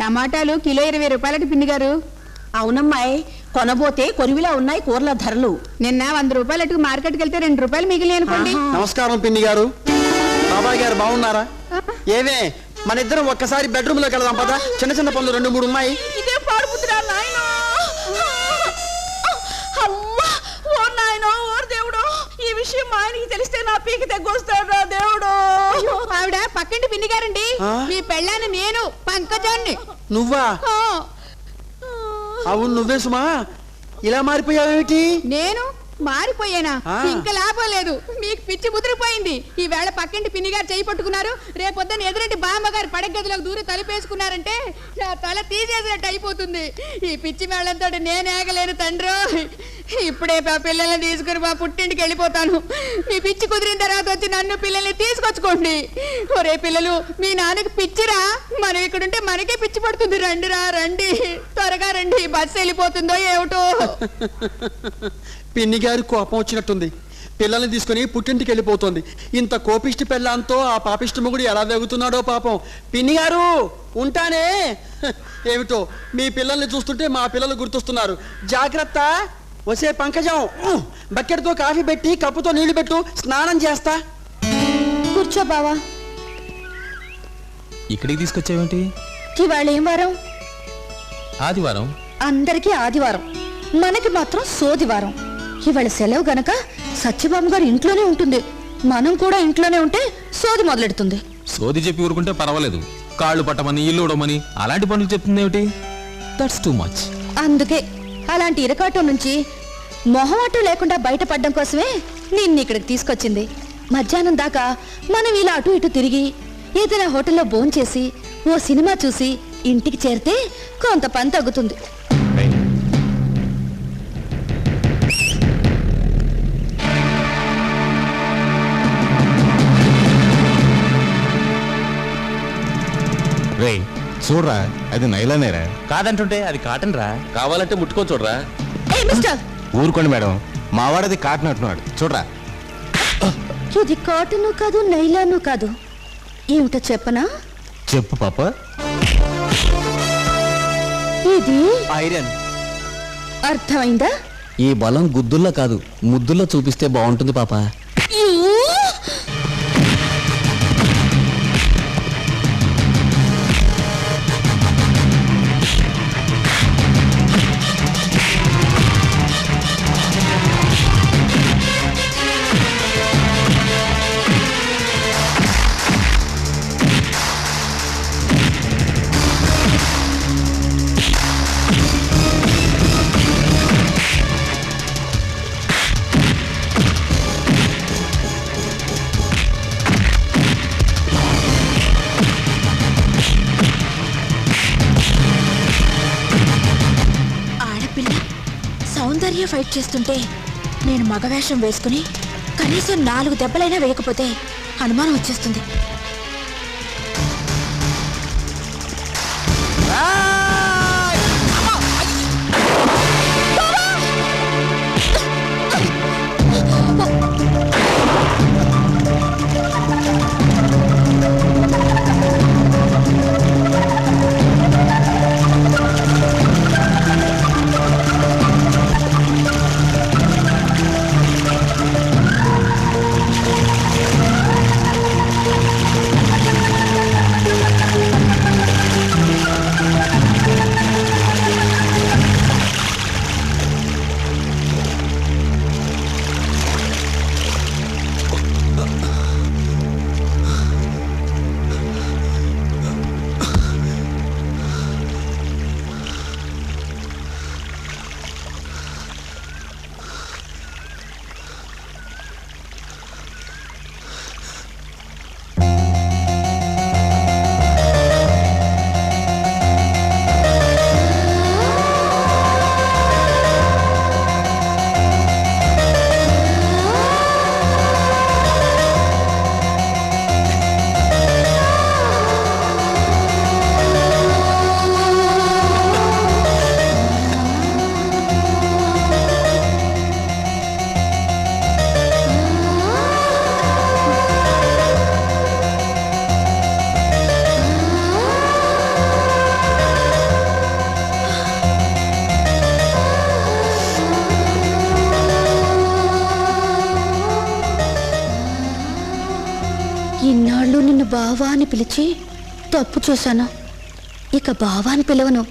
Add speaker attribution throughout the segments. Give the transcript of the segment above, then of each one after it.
Speaker 1: టమాటాలు కిలో 20 రూపాయలటి పిన్ని గారు.
Speaker 2: అవునమ్మాయి, కొనబోతే కొరివిలా ఉన్నాయి కూరల ధరలు.
Speaker 1: నిన్న 100 రూపాయలకి మార్కెట్కి వెళ్తే 2 రూపాయలు మిగిలి అనుకోండి.
Speaker 3: నమస్కారం పిన్ని గారు. బాబాయ్ గారు బాగున్నారా? ఏమే మన ఇద్దరం ఒక్కసారి బెడ్రూమ్ లోకి వెళ్దాం పదా. చిన్న చిన్న పనులు 2-3 ఉన్నాయి.
Speaker 2: ఇదే పాడుపుతురా నాయనా. అమ్మా ఓ నాయనో ఓ దేవుడు, ఈ విషయం మా ఆయనకి తెలిస్తే నా పీకి తెగ్గొస్తాడు దేవుడు.
Speaker 1: ఆవిడ పక్కింటి పిన్ని గారండి. మీ పెళ్ళాన్ని నేను పంకజాన్ని.
Speaker 3: నువ్వా? అవును నువ్వే సుమా. ఇలా మారిపోయావేమిటి?
Speaker 1: నేను మారిపోయానా? ఇంకా లాభం లేదు, మీకు పిచ్చి ముదిరిపోయింది. ఈ వేళ పక్కింటి పిన్ని గారు చేయి పట్టుకున్నారు, రేపొద్దున ఎదురంటి బామ్మగారు పడగదిలోకి దూరి తలుపేసుకున్నారంటే నా తల తీసేసినట్టు అయిపోతుంది. ఈ పిచ్చి మేళంతో నేనేగలేను తండ్రి. ఇప్పుడే పిల్లల్ని తీసుకుని మా పుట్టింటికి వెళ్ళిపోతాను. మీ పిచ్చి కుదిరిన తర్వాత వచ్చి నన్ను పిల్లల్ని తీసుకొచ్చుకోండి. ఒరే పిల్లలు, మీ నాన్నకి పిచ్చిరా? మనం ఇక్కడుంటే మనకే పిచ్చి పడుతుంది. రండిరా రండి, త్వరగా రండి, బస్సు వెళ్ళిపోతుందో ఏమిటో.
Speaker 3: పిన్ని గారి కోపం వచ్చినట్టుంది. పిల్లల్ని తీసుకుని పుట్టింటికి వెళ్ళిపోతుంది. ఇంత కోపిష్టి పిల్లంతో ఆ పాపిష్టి మొగుడు ఎలా వేగుతున్నాడో పాపం. పిన్ని గారు ఉంటానే. ఏమిటో మీ పిల్లల్ని చూస్తుంటే మా పిల్లలు గుర్తొస్తున్నారు. జాగ్రత్త. వసే పంకజం, బకెట్తో కాఫీ పెట్టి కప్పుతో నీళ్లు పెట్టు, స్నానం చేస్తా.
Speaker 2: కూర్చో బావా.
Speaker 4: ఇక్కడికి తీసుకొచ్చావేంటి?
Speaker 2: ఇవాళ ఏం వారం?
Speaker 4: ఆదివారం.
Speaker 2: అందరికీ ఆదివారం, మనకి మాత్రం సోదివారం. ఇవాళ సెలవు గనక సత్యబాబు గారు ఇంట్లోనే ఉంటుంది. మనం కూడా ఇంట్లోనే ఉంటే సోది మొదలెడుతుంది.
Speaker 4: సోది చెప్పి ఊరుకుంటే పర్వాలేదు, కాళ్ళు పట్టమని ఇల్లు ఉడమని అలాంటి పనులు చెప్తుంది ఏమిటి? That's too much.
Speaker 2: అందుకే అలాంటి ఇరకాటం నుంచి మొహమాటం లేకుండా బయటపడడం కోసమే నిన్ను ఇక్కడికి తీసుకొచ్చింది. మధ్యాహ్నం దాకా మనం ఇలా అటు ఇటు తిరిగి ఏదైనా హోటల్లో భోంచేసి ఓ సినిమా చూసి ఇంటికి చేరితే కొంత పని తగ్గుతుంది.
Speaker 5: చూడరా, అది నైలానేరా.
Speaker 4: కాదంటుంటే అది కాటన్ రా. కావాలంటే ముట్టుకొని చూడరా.
Speaker 5: ఊరుకోండి మేడం, మావాడది కాటన్ అంటున్నాడు. చూడరా.
Speaker 2: ఇది కాటను కాదు, నైలాను కాదు. ఏమిటో చెప్పనా?
Speaker 5: చెప్పు పాప.
Speaker 2: ఇది
Speaker 6: ఐరన్.
Speaker 2: అర్థమైందా?
Speaker 6: ఈ బలం గుద్దుల్లో కాదు, ముద్దుల్లో చూపిస్తే బాగుంటుంది పాప.
Speaker 2: సౌందర్య ఫైట్ చేస్తుంటే నేను మగవేషం వేసుకుని కనీసం 4 దెబ్బలైనా వేయకపోతే అనుమానం వచ్చేస్తుంది. బావా అని పిలిచి తప్పు చేశాను. ఇక బావా అని పిలవను,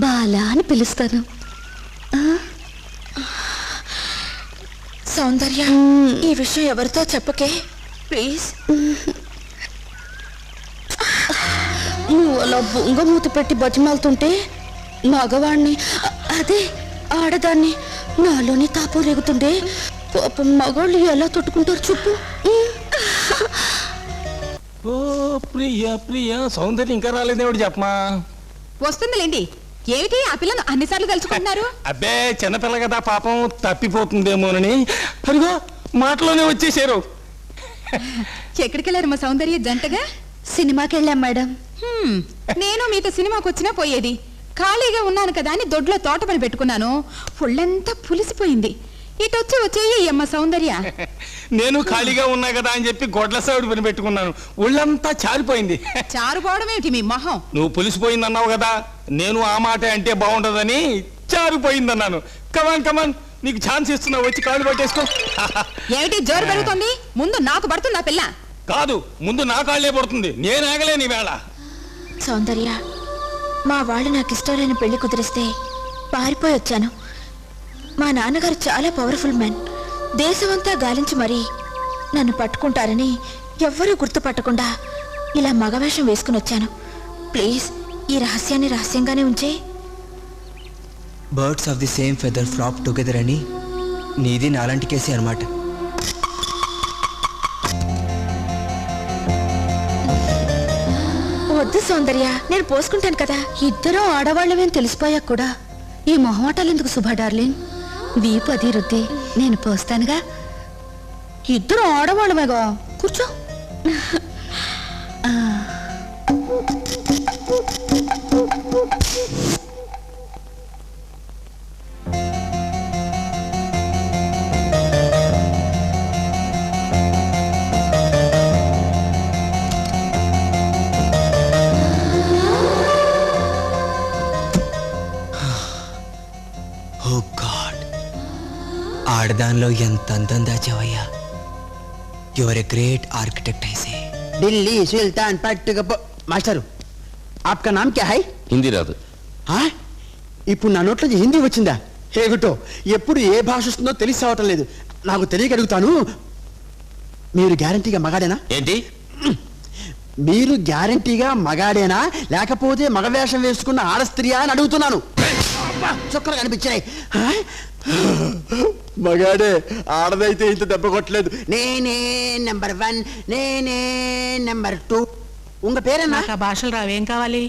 Speaker 2: బాలా అని పిలుస్తాను.
Speaker 7: సౌందర్య, ఈ విషయం ఎవరితో చెప్పకే ప్లీజ్.
Speaker 2: నువ్వు అలా బొంగమూతి పెట్టి బతిమాలుతుంటే మగవాణ్ణి, అదే ఆడదాన్ని, నాలోని తాపం రేగుతుండే. పాపం మగాళ్ళు ఎలా తొట్టుకుంటారు చెప్పు.
Speaker 5: ఓ ప్రియా ప్రియా, సౌందర్యం ఇంకా రాలేదేమిటి చెప్పమా.
Speaker 1: వస్తుందిలేండి. ఏమిటి ఆ పిల్లను అన్నిసార్లు తలుచుకుంటున్నారు?
Speaker 5: అబ్బే చిన్నపిల్ల కదా పాపం, తప్పిపోతుందేమోనని. అదిగో మాటలోనే వచ్చేసారు.
Speaker 1: ఎక్కడికి వెళ్ళారు మా సౌందర్య జంటగా?
Speaker 2: సినిమాకి వెళ్ళాం మేడం.
Speaker 1: నేను మీతో సినిమాకి వచ్చినా పోయేది. ఖాళీగా ఉన్నాను కదా అని దొడ్లో తోట పని పెట్టుకున్నాను. ఒళ్ళంతా పులిసిపోయింది. ఇటు వచ్చి ఈ అమ్మ సౌందర్య.
Speaker 5: నేను ఖాళీగా ఉన్నా కదా అని చెప్పి గొడ్ల సైడ్ పని పెట్టుకున్నాను. ఒళ్ళంతా చారిపోయింది.
Speaker 1: చారుపోవడం ఏమిటి మీ మొహం?
Speaker 5: నువ్వు పులిసిపోయింది అన్నావు కదా, నేను ఆ మాట అంటే బాగుండదని చారిపోయింది అన్నాను. కమాన్ కమాన్, నీకు ఛాన్స్ ఇస్తున్నా, వచ్చి కాళ్ళు పట్టేసుకో.
Speaker 1: ఏమిటి జోరు పెరుగుతోంది? ముందు నాకు పడుతుంది ఆ పిల్ల.
Speaker 5: కాదు, ముందు నా కాళ్ళే పడుతుంది. నేను ఆగలేని వేళ.
Speaker 7: సౌందర్య, మా వాళ్ళు నాకు ఇష్టం లేని పెళ్లి కుదిరిస్తే పారిపోయి వచ్చాను. మా నాన్నగారు చాలా పవర్ఫుల్ మ్యాన్. దేశమంతా గాలించి మరీ నన్ను పట్టుకుంటారని ఎవ్వరూ గుర్తుపట్టకుండా ఇలా మగవేషం వేసుకుని వచ్చాను. ప్లీజ్ ఈ రహస్యాన్ని రహస్యంగానే ఉంచే.
Speaker 8: Birds of the same feather flop together అని నీది నాలాంటి కేసే అనమాట.
Speaker 7: వద్దు సౌందర్య, నేను పోసుకుంటాను కదా.
Speaker 2: ఇద్దరం ఆడవాళ్ళమేం తెలిసిపోయాక కూడా ఈ మొహమాటాలు ఎందుకు శుభ డార్లింగ్? వీపు అది రుద్ది నేను పోస్తానుగా. ఇద్దరం ఆడవాళ్ళమేగా, కూర్చో.
Speaker 8: ఓ గాడ్, ఆడదానిలో ఎంత అందం దాచావయ్యా. Your a great architect I.
Speaker 3: Delhi సుల్తాన్ పట్టుక మాస్టరు, ఆప్కా నామ్ క్యా హై?
Speaker 4: హిందీ రాదు.
Speaker 3: ఇప్పుడు నా నోట్లో హిందీ వచ్చిందా? ఏమిటో ఎప్పుడు ఏ భాష వస్తుందో తెలిసి అవటం లేదు. నాకు తెలియగలుగుతాను, మీరు గ్యారంటీగా మగాడేనా?
Speaker 5: ఏంటి?
Speaker 3: మీరు గ్యారంటీగా మగాడేనా, లేకపోతే మగవేషం వేసుకున్న ఆడ స్త్రీయా అని అడుగుతున్నాను. చుక్కలు కనిపించాయి. మగాడే, ఆడదైతే ఇంత దెబ్బ కొట్టలేదు. నేనే నెంబర్ 1, నేనే నెంబర్ 2. ఉంగ పేరేనా?
Speaker 1: భాషలు రావేం కావాలి?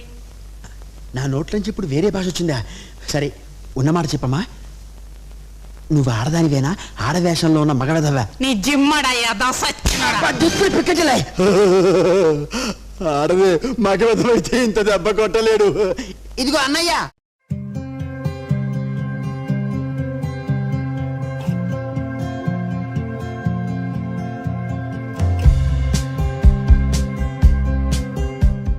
Speaker 3: నా నోట్లోంచి ఇప్పుడు వేరే భాష వచ్చిందా? సరే, ఉన్నమాట చెప్పమ్మా. నువ్వు ఆడదానివేనా, ఆడవేషంలో ఉన్న మగడదవా?
Speaker 1: నీ జిమ్మడయ్యా
Speaker 3: ఆడదే మగవదమైతే ఇంత దెబ్బ కొట్టలేడు. ఇదిగో అన్నయ్య,